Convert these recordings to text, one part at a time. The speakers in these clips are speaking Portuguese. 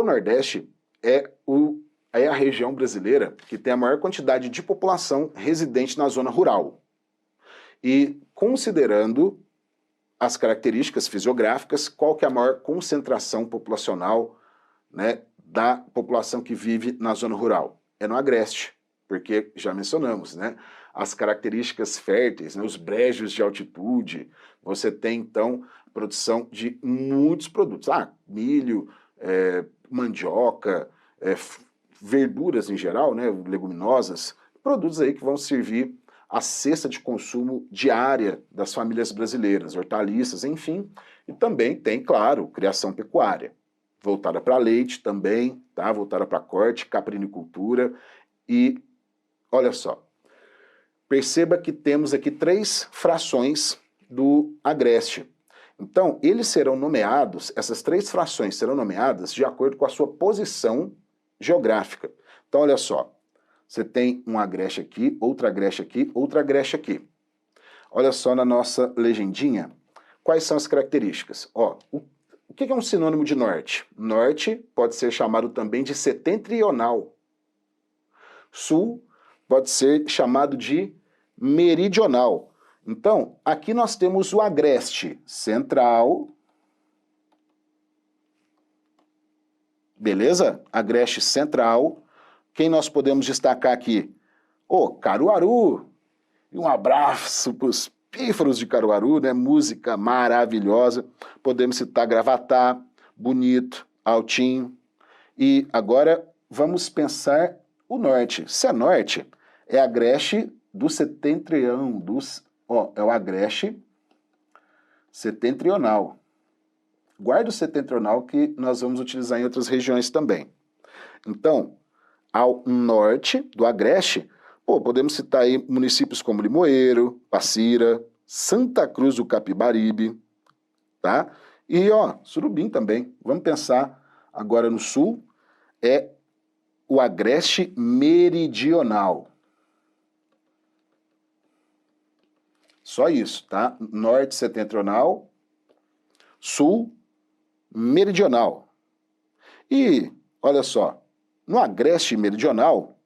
o Nordeste é a região brasileira que tem a maior quantidade de população residente na zona rural. E considerando as características fisiográficas, qual que é a maior concentração populacional, né, da população que vive na zona rural? É no Agreste, porque já mencionamos, né, as características férteis, né, os brejos de altitude, você tem então produção de muitos produtos, milho, mandioca, verduras em geral, né, leguminosas, produtos aí que vão servir a cesta de consumo diária das famílias brasileiras, hortaliças, enfim, e também tem, claro, criação pecuária, voltada para leite também, tá? Voltada para corte, caprinicultura, e olha só, perceba que temos aqui 3 frações do Agreste. Então, eles serão nomeados, essas 3 frações serão nomeadas de acordo com a sua posição geográfica. Então, olha só, você tem um Agreste aqui, outra Agreste aqui, outra Agreste aqui. Olha só na nossa legendinha, quais são as características. Ó, o que é um sinônimo de norte? Norte pode ser chamado também de setentrional. Sul pode ser chamado de meridional. Então, aqui nós temos o Agreste central, beleza? Agreste central. Quem nós podemos destacar aqui? Caruaru. E um abraço para os pífaros de Caruaru, né? Música maravilhosa. Podemos citar Gravatá, Bonito, Altinho. E agora vamos pensar o norte. Se é norte, é Agreste do setentrião, é o Agreste setentrional. Guarda o setentrional que nós vamos utilizar em outras regiões também. Então, ao norte do Agreste, podemos citar aí municípios como Limoeiro, Passira, Santa Cruz do Capibaribe, tá? E, Surubim também. Vamos pensar agora no sul, é o Agreste meridional. Só isso, tá? Norte setentrional, sul meridional. E, olha só, no Agreste meridional,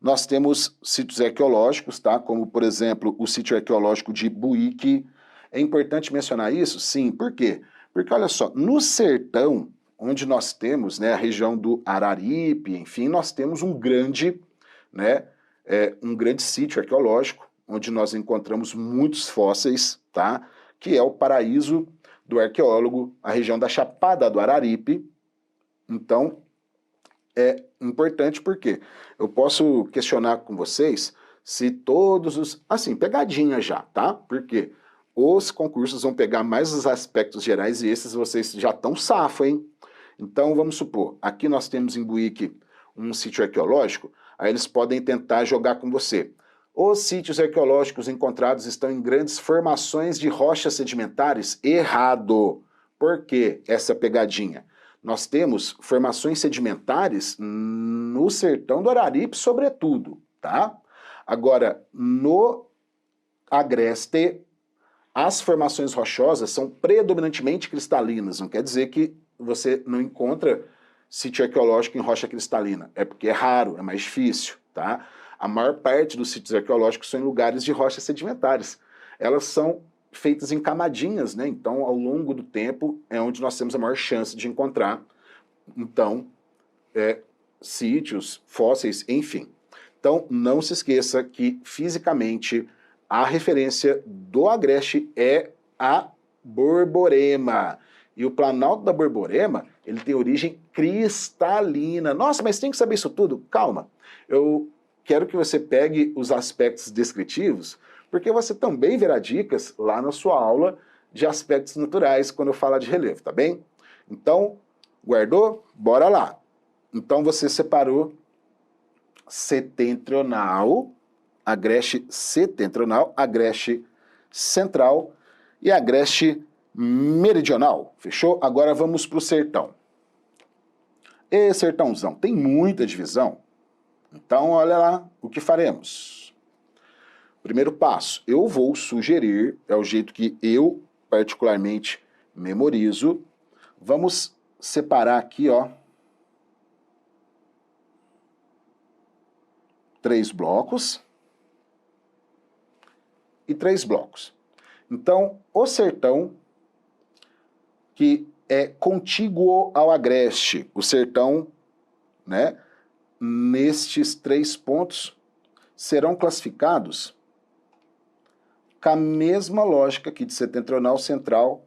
nós temos sítios arqueológicos, tá? Como, por exemplo, o sítio arqueológico de Buíque. É importante mencionar isso? Sim. Por quê? Porque, olha só, no sertão, onde nós temos, né, a região do Araripe, enfim, nós temos um grande sítio arqueológico, onde nós encontramos muitos fósseis, tá? Que é o paraíso do arqueólogo, a região da Chapada do Araripe. Então, é importante porque eu posso questionar com vocês se todos os... Assim, pegadinha já, tá? Porque os concursos vão pegar mais os aspectos gerais e esses vocês já estão safo, hein? Então, vamos supor, aqui nós temos em Buíque um sítio arqueológico, aí eles podem tentar jogar com você. Os sítios arqueológicos encontrados estão em grandes formações de rochas sedimentares? Errado. Por que essa pegadinha? Nós temos formações sedimentares no sertão do Araripe, sobretudo, tá? Agora, no Agreste, as formações rochosas são predominantemente cristalinas. Não quer dizer que você não encontra sítio arqueológico em rocha cristalina. É porque é raro, é mais difícil, tá? A maior parte dos sítios arqueológicos são em lugares de rochas sedimentares. Elas são feitas em camadinhas, né? Então, ao longo do tempo, é onde nós temos a maior chance de encontrar, então, sítios, fósseis, enfim. Então, não se esqueça que, fisicamente, a referência do Agreste é a Borborema. E o Planalto da Borborema, ele tem origem cristalina. Nossa, mas tem que saber isso tudo? Calma. Eu quero que você pegue os aspectos descritivos, porque você também verá dicas lá na sua aula de aspectos naturais, quando eu falar de relevo, tá bem? Então, guardou? Bora lá. Então você separou setentrional, Agreste setentrional, Agreste central e Agreste meridional. Fechou? Agora vamos para o sertão. E sertãozão, tem muita divisão? Então, olha lá o que faremos. Primeiro passo, eu vou sugerir, é o jeito que eu particularmente memorizo. Vamos separar aqui, ó, 3 blocos e 3 blocos. Então, o sertão que é contíguo ao agreste, o sertão, né, nestes 3 pontos, serão classificados com a mesma lógica aqui de setentrional, central,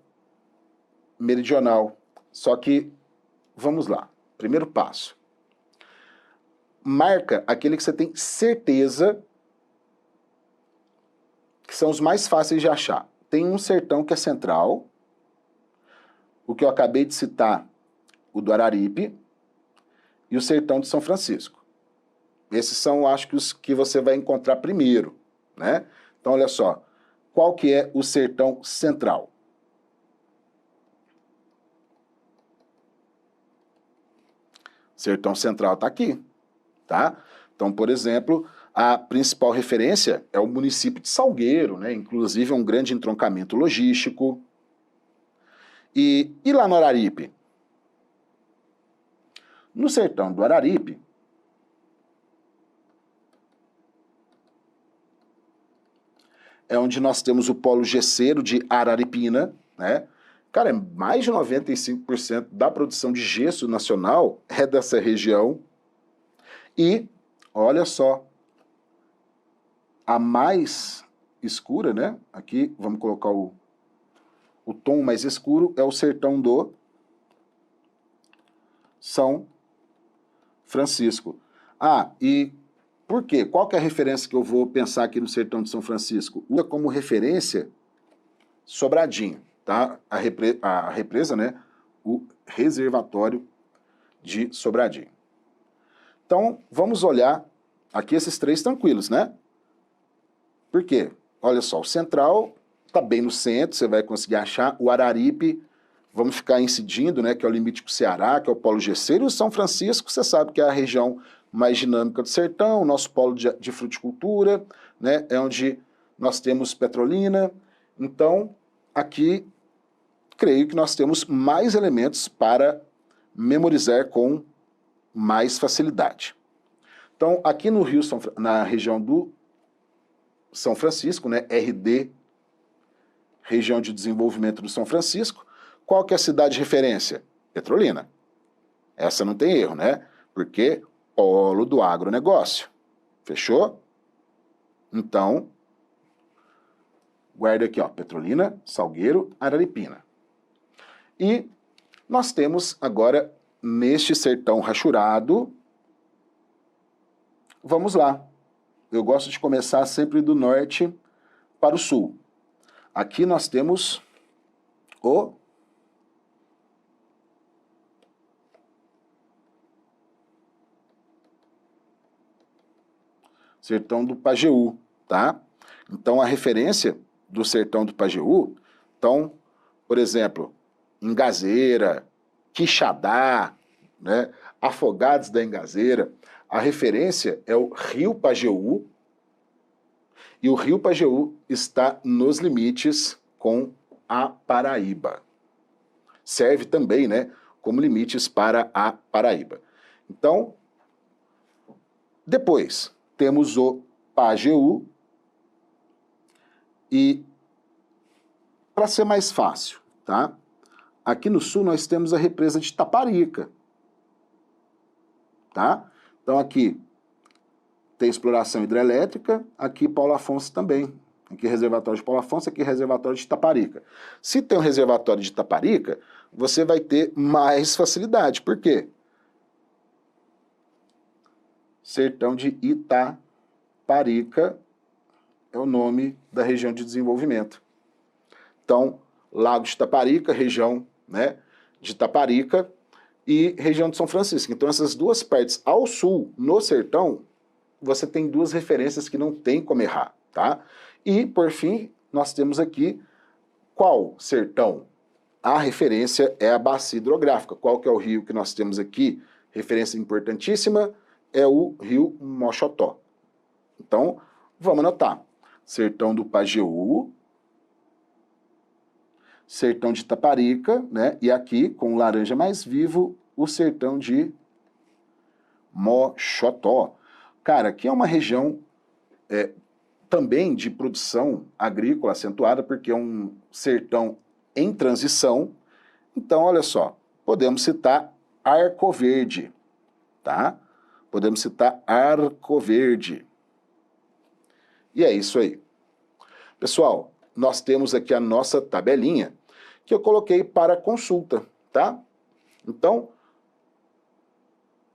meridional. Só que, vamos lá, primeiro passo. Marca aquele que você tem certeza que são os mais fáceis de achar. Tem um sertão que é central, o que eu acabei de citar, o do Araripe, e o sertão de São Francisco. Esses são, acho que, os que você vai encontrar primeiro, né? Então, olha só, qual que é o sertão central? Sertão central está aqui, tá? Então, por exemplo, a principal referência é o município de Salgueiro, né? Inclusive é um grande entroncamento logístico. E lá no Araripe? No sertão do Araripe, é onde nós temos o polo gesseiro de Araripina, né? Cara, mais de 95% da produção de gesso nacional é dessa região. E, olha só, a mais escura, né? Aqui, vamos colocar o tom mais escuro, é o sertão do São Francisco. Ah, e por quê? Qual que é a referência que eu vou pensar aqui no sertão de São Francisco? Usa como referência Sobradinho, tá? A represa, né? O reservatório de Sobradinho. Então, vamos olhar aqui esses 3 tranquilos, né? Por quê? Olha só, o central está bem no centro, você vai conseguir achar. O Araripe, vamos ficar incidindo, né? Que é o limite com o Ceará, que é o polo gesseiro. E o São Francisco, você sabe que é a região mais dinâmica do sertão, o nosso polo de fruticultura, né? É onde nós temos Petrolina. Então, aqui, creio que nós temos mais elementos para memorizar com mais facilidade. Então, aqui no Rio, na região do São Francisco, né, RD, região de desenvolvimento do São Francisco, qual que é a cidade de referência? Petrolina. Essa não tem erro, né? Porque polo do agronegócio. Fechou? Então, guarda aqui, ó, Petrolina, Salgueiro, Araripina. E nós temos agora, neste sertão rachurado, vamos lá. Eu gosto de começar sempre do norte para o sul. Aqui nós temos o sertão do Pajeú, tá? Então, a referência do sertão do Pajeú, então, por exemplo, Engazeira, Quixadá, né? Afogados da Engazeira, a referência é o Rio Pajeú, e o Rio Pajeú está nos limites com a Paraíba. Serve também, né, como limites para a Paraíba. Então, depois temos o Pajeú, e para ser mais fácil, tá? Aqui no sul nós temos a represa de Taparica, tá? Então aqui tem exploração hidrelétrica, aqui Paulo Afonso também. Aqui reservatório de Paulo Afonso, aqui reservatório de Taparica. Se tem um reservatório de Taparica, você vai ter mais facilidade. Por quê? Sertão de Itaparica é o nome da região de desenvolvimento. Então, Lago de Itaparica, região, né, de Itaparica, e região de São Francisco. Então, essas duas partes ao sul, no sertão, você tem 2 referências que não tem como errar, tá? E, por fim, nós temos aqui qual sertão? A referência é a bacia hidrográfica. Qual que é o rio que nós temos aqui? Referência importantíssima é o rio Moxotó. Então, vamos anotar. Sertão do Pajeú, sertão de Itaparica, né? E aqui, com laranja mais vivo, o sertão de Moxotó. Cara, aqui é uma região também de produção agrícola acentuada, porque é um sertão em transição. Então, olha só, podemos citar Arco Verde, tá? Podemos citar Arco Verde. E é isso aí. Pessoal, nós temos aqui a nossa tabelinha que eu coloquei para consulta, tá? Então,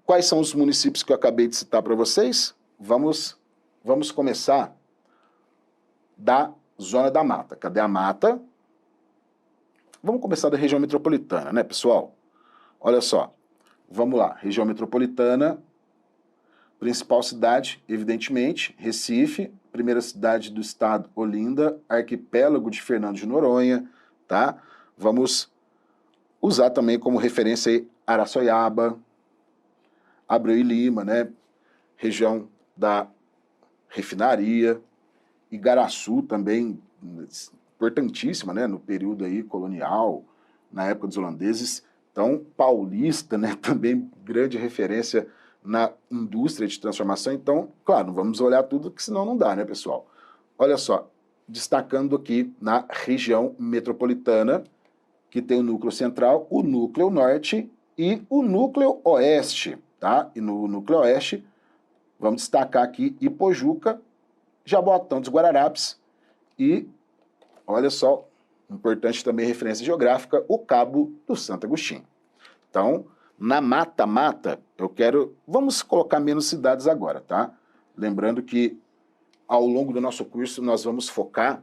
quais são os municípios que eu acabei de citar para vocês? Vamos começar da Zona da Mata. Cadê a mata? Vamos começar da região metropolitana, né, pessoal? Olha só, vamos lá. Região metropolitana, principal cidade, evidentemente, Recife, primeira cidade do estado, Olinda, arquipélago de Fernando de Noronha, tá? Vamos usar também como referência aí Araçoiaba, Abreu e Lima, né? Região da refinaria, Igaraçu também, importantíssima, né? No período aí colonial, na época dos holandeses. Então, Paulista, né? Também grande referência na indústria de transformação. Então, claro, não vamos olhar tudo, que senão não dá, né, pessoal? Olha só, destacando aqui na região metropolitana, que tem o núcleo central, o núcleo norte e o núcleo oeste, tá? E no núcleo oeste, vamos destacar aqui Ipojuca, Jaboatão dos Guararapes e, olha só, importante também referência geográfica, o Cabo do Santo Agostinho. Então, na mata-mata, vamos colocar menos cidades agora, tá? Lembrando que ao longo do nosso curso nós vamos focar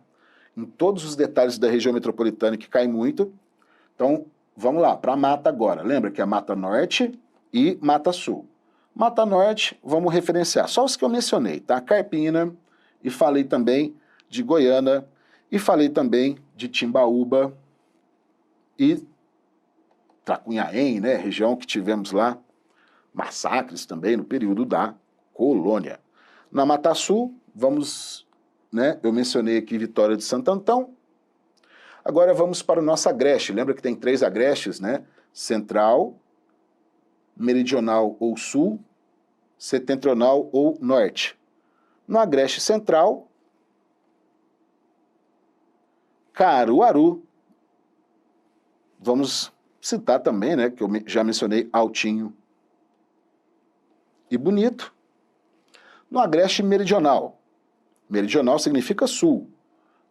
em todos os detalhes da região metropolitana que cai muito. Então, vamos lá, para a mata agora. Lembra que é a Mata Norte e Mata Sul. Mata Norte, vamos referenciar só os que eu mencionei, tá? Carpina, e falei também de Goiânia, e falei também de Timbaúba e Tracunhaém, né? Região que tivemos lá massacres também no período da colônia. Na Mata Sul, vamos, né? Eu mencionei aqui Vitória de Santo Antão. Agora vamos para o nosso agreste. Lembra que tem 3 agrestes, né? Central, meridional ou sul, setentrional ou norte. No agreste central, Caruaru. Vamos citar também, né, que eu já mencionei, Altinho e Bonito. No agreste meridional. Meridional significa sul.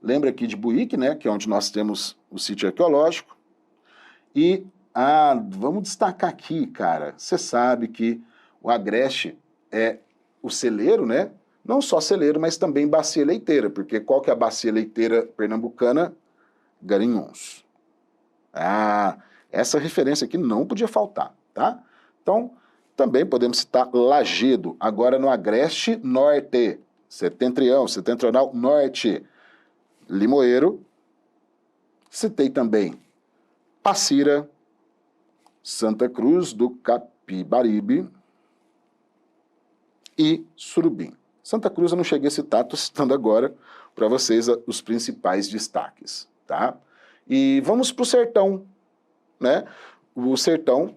Lembra aqui de Buíque, né, que é onde nós temos o sítio arqueológico. E, vamos destacar aqui, cara, você sabe que o agreste é o celeiro, né? Não só celeiro, mas também bacia leiteira, porque qual que é a bacia leiteira pernambucana? Garanhuns. Essa referência aqui não podia faltar, tá? Então, também podemos citar Lagedo, agora no agreste norte, setentrional norte, Limoeiro. Citei também Passira, Santa Cruz do Capibaribe e Surubim. Santa Cruz eu não cheguei a citar, estou citando agora para vocês os principais destaques, tá? E vamos para o sertão, né? O sertão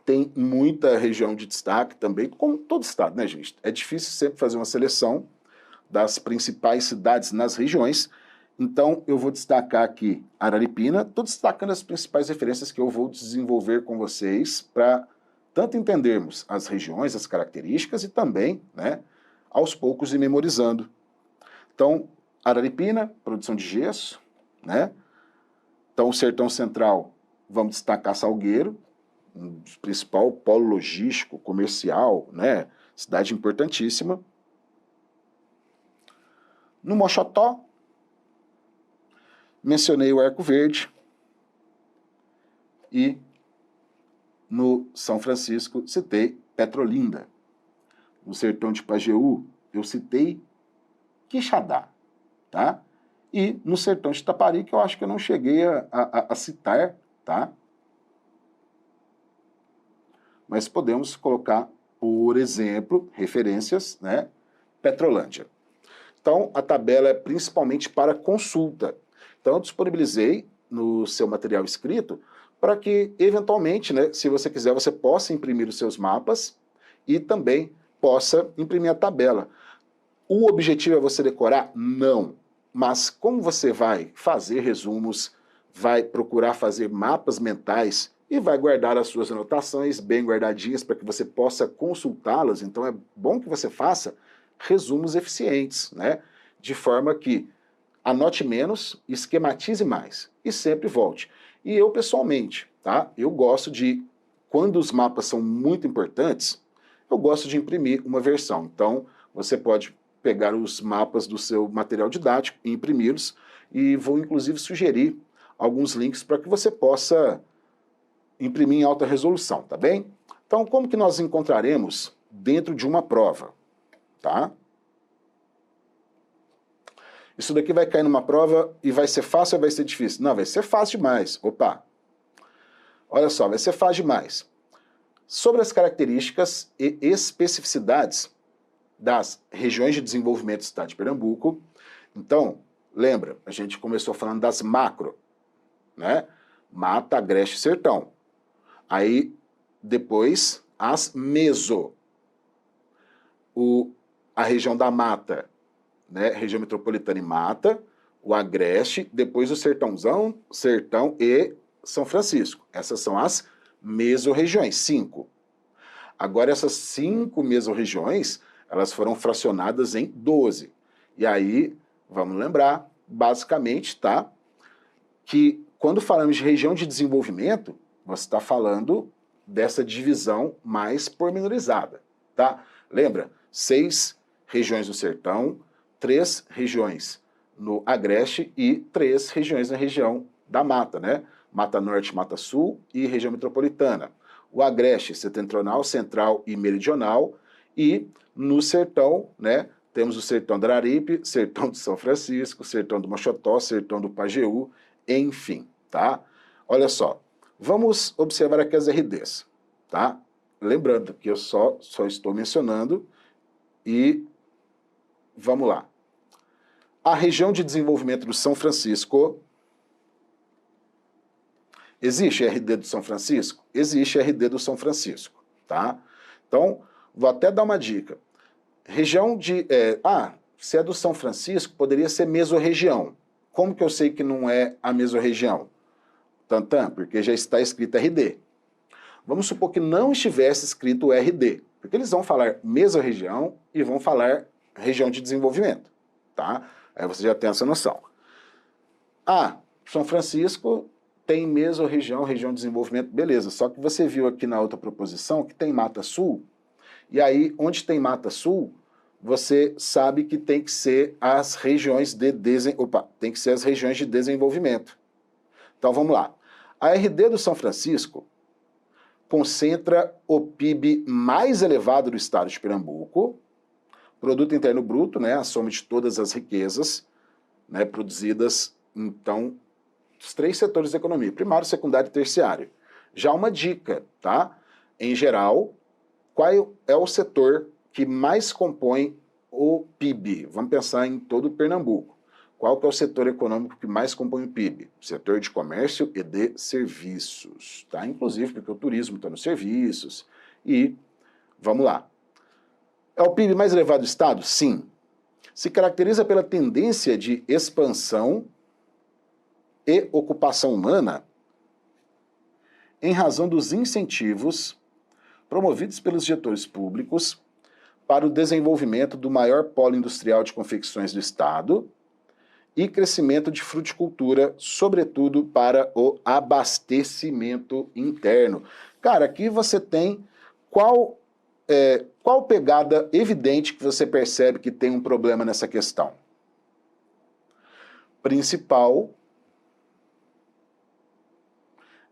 tem muita região de destaque também, como todo estado, né, gente? É difícil sempre fazer uma seleção das principais cidades nas regiões, então eu vou destacar aqui Araripina, estou destacando as principais referências que eu vou desenvolver com vocês para tanto entendermos as regiões, as características e também, né, aos poucos ir memorizando. Então, Araripina, produção de gesso, né? Então, o sertão central, vamos destacar Salgueiro, um principal polo logístico, comercial, né? Cidade importantíssima. No Moxotó, mencionei o Arco Verde. E no São Francisco, citei Petrolinda. No sertão de Pajeú, eu citei Quixadá, tá? E no sertão de Itaparica, que eu acho que eu não cheguei a citar, tá? Mas podemos colocar, por exemplo, referências, né? Petrolândia. Então, a tabela é principalmente para consulta. Então, eu disponibilizei no seu material escrito para que, eventualmente, né, se você quiser, você possa imprimir os seus mapas e também possa imprimir a tabela. O objetivo é você decorar? Não. Mas como você vai fazer resumos, vai procurar fazer mapas mentais e vai guardar as suas anotações bem guardadinhas para que você possa consultá-las, então é bom que você faça resumos eficientes, né? De forma que anote menos, esquematize mais e sempre volte. E eu pessoalmente, tá? Eu gosto de, quando os mapas são muito importantes, eu gosto de imprimir uma versão. Então você pode pegar os mapas do seu material didático e imprimi-los, e vou inclusive sugerir alguns links para que você possa imprimir em alta resolução, tá bem? Então, como que nós encontraremos dentro de uma prova, tá? Isso daqui vai cair numa prova e vai ser fácil ou vai ser difícil? Não, vai ser fácil demais. Opa! Olha só, vai ser fácil demais. Sobre as características e especificidades das regiões de desenvolvimento do estado de Pernambuco. Então, lembra, a gente começou falando das macro, né? Mata, Agreste e Sertão. Aí, depois, as meso. A região da mata, né? Região metropolitana e mata, o Agreste, depois o Sertãozão, Sertão e São Francisco. Essas são as mesorregiões, 5. Agora, essas 5 mesorregiões, elas foram fracionadas em 12. E aí, vamos lembrar, basicamente, tá? Que quando falamos de região de desenvolvimento, você está falando dessa divisão mais pormenorizada, tá? Lembra? 6 regiões no Sertão, 3 regiões no Agreste e 3 regiões na região da Mata, né? Mata Norte, Mata Sul e região metropolitana. O Agreste, setentrional, central e meridional, e no Sertão, né, temos o Sertão do Araripe, Sertão de São Francisco, Sertão do Mochotó, Sertão do Pajeú, enfim, tá? Olha só, vamos observar aqui as RDs, tá? Lembrando que eu só estou mencionando e vamos lá. A região de desenvolvimento do São Francisco, existe RD do São Francisco? Existe RD do São Francisco, tá? Então, vou até dar uma dica. Região de... se é do São Francisco, poderia ser mesorregião. Como que eu sei que não é a mesorregião? Tantã, porque já está escrito RD. Vamos supor que não estivesse escrito RD, porque eles vão falar mesorregião e vão falar região de desenvolvimento, tá? Aí você já tem essa noção. São Francisco tem mesorregião, região de desenvolvimento, beleza. Só que você viu aqui na outra proposição que tem Mata Sul, e aí onde tem Mata Sul, você sabe que tem que ser as regiões de desenvolvimento. Então vamos lá. A RD do São Francisco concentra o PIB mais elevado do estado de Pernambuco, Produto Interno Bruto, né, a soma de todas as riquezas, né, produzidas, então, dos 3 setores da economia, primário, secundário e terciário. Já uma dica, tá? Em geral, qual é o setor que mais compõe o PIB? Vamos pensar em todo o Pernambuco. Qual que é o setor econômico que mais compõe o PIB? O setor de comércio e de serviços, tá? Inclusive porque o turismo está nos serviços. E, vamos lá. É o PIB mais elevado do estado? Sim. Se caracteriza pela tendência de expansão e ocupação humana em razão dos incentivos promovidos pelos gestores públicos para o desenvolvimento do maior polo industrial de confecções do estado e crescimento de fruticultura, sobretudo para o abastecimento interno. Cara, aqui você tem qual pegada evidente que você percebe que tem um problema nessa questão? Principal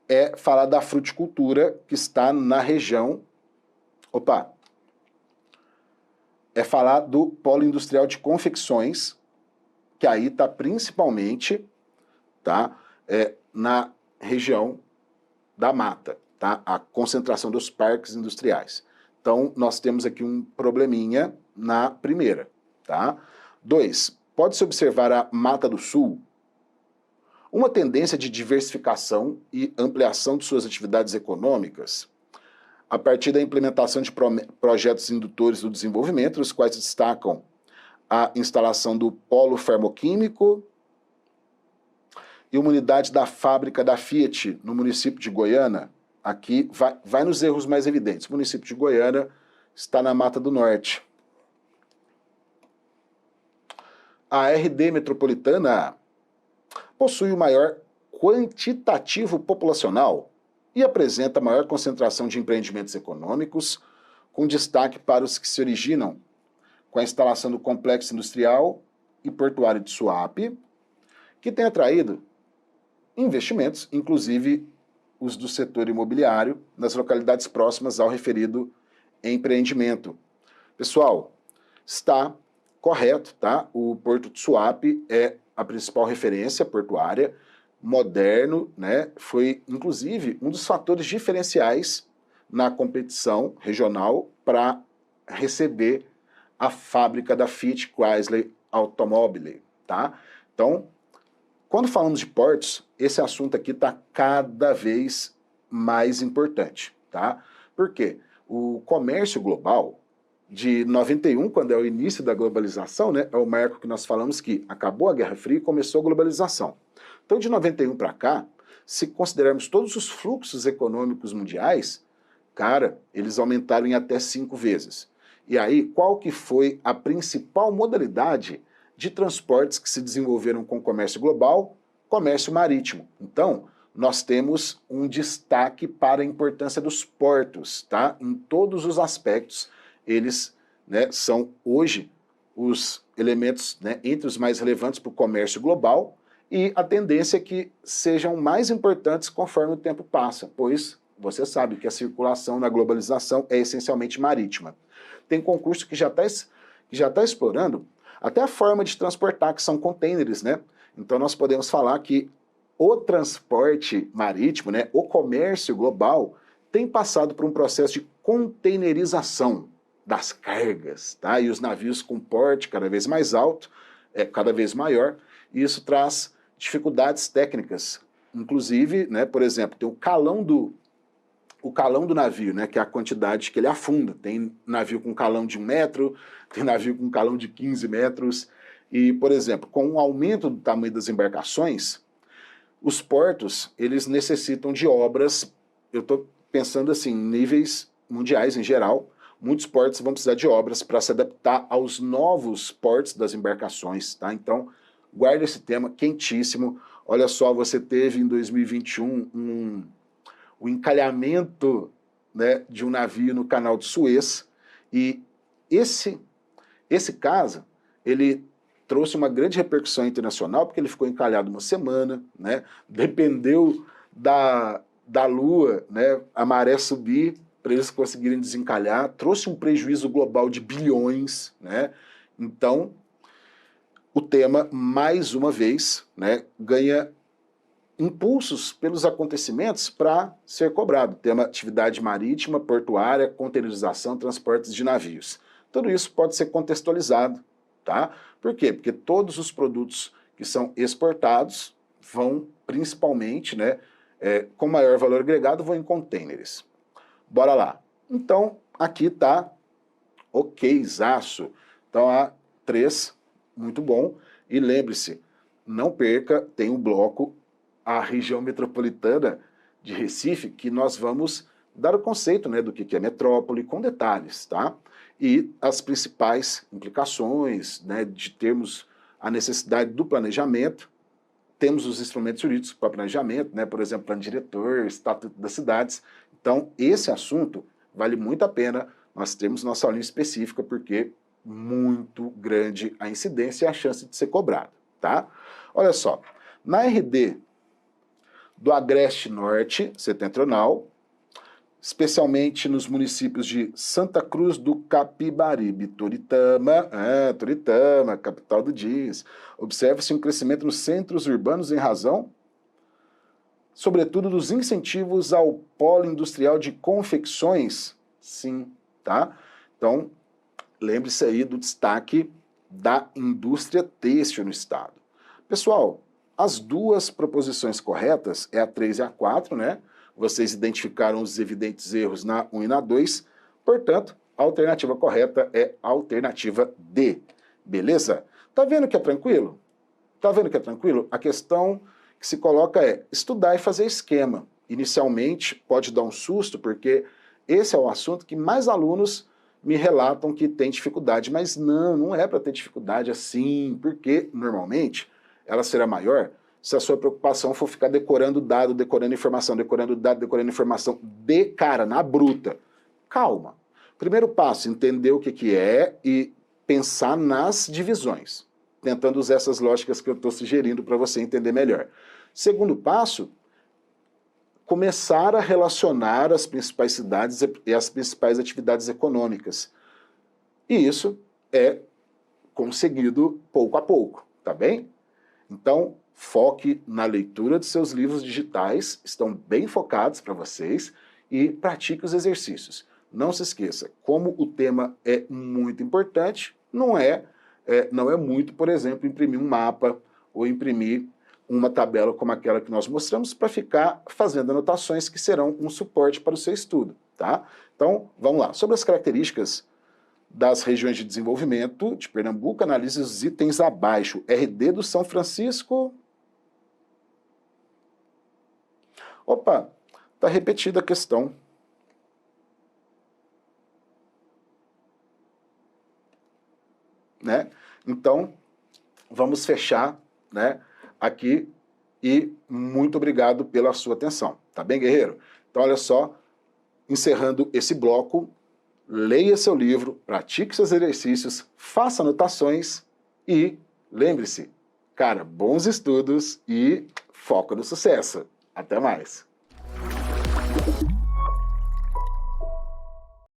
é falar da fruticultura que está na região... É falar do polo industrial de confecções, que aí está principalmente, tá, na região da mata, tá, a concentração dos parques industriais. Então, nós temos aqui um probleminha na primeira, tá? 2, pode-se observar a Mata do Sul, uma tendência de diversificação e ampliação de suas atividades econômicas, a partir da implementação de projetos indutores do desenvolvimento, os quais destacam a instalação do polo fermoquímico e uma unidade da fábrica da Fiat no município de Goiânia. Aqui vai nos erros mais evidentes. O município de Goiânia está na Mata do Norte. A RD Metropolitana possui o maior quantitativo populacional e apresenta a maior concentração de empreendimentos econômicos, com destaque para os que se originam com a instalação do complexo industrial e portuário de Suape, que tem atraído investimentos, inclusive os do setor imobiliário, nas localidades próximas ao referido empreendimento. Pessoal, está correto, tá? O Porto de Suape é a principal referência portuária, moderno, né? Foi, inclusive, um dos fatores diferenciais na competição regional para receber a fábrica da Fiat Chrysler Automobile, tá? Então, quando falamos de portos, esse assunto aqui está cada vez mais importante, tá? Por quê? O comércio global, de 91, quando é o início da globalização, né, é o marco que nós falamos que acabou a Guerra Fria e começou a globalização. Então, de 91 para cá, se considerarmos todos os fluxos econômicos mundiais, cara, eles aumentaram em até 5 vezes. E aí, qual que foi a principal modalidade de transportes que se desenvolveram com o comércio global? Comércio marítimo. Então, nós temos um destaque para a importância dos portos, tá? Em todos os aspectos, eles, né, são hoje os elementos, né, entre os mais relevantes para o comércio global, e a tendência é que sejam mais importantes conforme o tempo passa, pois você sabe que a circulação na globalização é essencialmente marítima. Tem concurso que já está explorando até a forma de transportar, que são containers, né? Então nós podemos falar que o transporte marítimo, né, o comércio global, tem passado por um processo de containerização das cargas, tá? E os navios com porte cada vez mais alto, cada vez maior, e isso traz dificuldades técnicas. Inclusive, né, por exemplo, tem o calão do navio, né, que é a quantidade que ele afunda. Tem navio com calão de 1 metro, tem navio com calão de 15 metros, e, por exemplo, com o aumento do tamanho das embarcações, os portos, eles necessitam de obras, eu estou pensando assim, em níveis mundiais em geral, muitos portos vão precisar de obras para se adaptar aos novos portos das embarcações, tá? Então, guarda esse tema quentíssimo. Olha só, você teve em 2021 o encalhamento, né, de um navio no canal de Suez, e esse caso, ele trouxe uma grande repercussão internacional, porque ele ficou encalhado uma semana, né, dependeu da lua, né, a maré subir para eles conseguirem desencalhar, trouxe um prejuízo global de bilhões, né? Então, o tema, mais uma vez, né, ganha impulsos pelos acontecimentos para ser cobrado. Tema atividade marítima, portuária, containerização, transportes de navios. Tudo isso pode ser contextualizado, tá? Por quê? Porque todos os produtos que são exportados vão principalmente, né, com maior valor agregado, vão em containers. Bora lá. Então, aqui tá okzaço. Então, a 3, muito bom. E lembre-se, não perca, tem um bloco, a região metropolitana de Recife, que nós vamos dar o conceito, né, do que é metrópole, com detalhes, tá? E as principais implicações, né, de termos a necessidade do planejamento. Temos os instrumentos jurídicos para planejamento, né, por exemplo, plano diretor, estatuto das cidades. Então, esse assunto vale muito a pena nós termos nossa aulinha específica, porque muito grande a incidência e a chance de ser cobrado, tá? Olha só, na RD do Agreste Norte Setentrional, especialmente nos municípios de Santa Cruz do Capibaribe, Toritama, capital do Dias, observa-se um crescimento nos centros urbanos em razão, sobretudo, dos incentivos ao polo industrial de confecções, sim, tá? Então, lembre-se aí do destaque da indústria têxtil no estado. Pessoal, as duas proposições corretas é a 3 e a 4, né? vocês identificaram os evidentes erros na 1 e na 2, portanto, a alternativa correta é a alternativa D. Beleza? Tá vendo que é tranquilo? Tá vendo que é tranquilo? A questão que se coloca é estudar e fazer esquema. Inicialmente pode dar um susto, porque esse é o assunto que mais alunos me relatam que tem dificuldade, mas não é para ter dificuldade assim, porque normalmente ela será maior se a sua preocupação for ficar decorando dado, decorando informação, decorando dado, decorando informação de cara, na bruta. Calma. Primeiro passo, entender o que é e pensar nas divisões, tentando usar essas lógicas que eu estou sugerindo para você entender melhor. Segundo passo, começar a relacionar as principais cidades e as principais atividades econômicas. E isso é conseguido pouco a pouco, tá bem? Então, foque na leitura de seus livros digitais, estão bem focados para vocês, e pratique os exercícios. Não se esqueça, como o tema é muito importante, não é muito, por exemplo, imprimir um mapa ou imprimir uma tabela como aquela que nós mostramos para ficar fazendo anotações que serão um suporte para o seu estudo, tá? Então, vamos lá. Sobre as características das regiões de desenvolvimento de Pernambuco, analise os itens abaixo. RD do São Francisco. Opa, está repetida a questão. Né? Então, vamos fechar, né, aqui e muito obrigado pela sua atenção. Tá bem, guerreiro? Então, olha só, encerrando esse bloco, leia seu livro, pratique seus exercícios, faça anotações e lembre-se, cara, bons estudos e foco no sucesso. Até mais!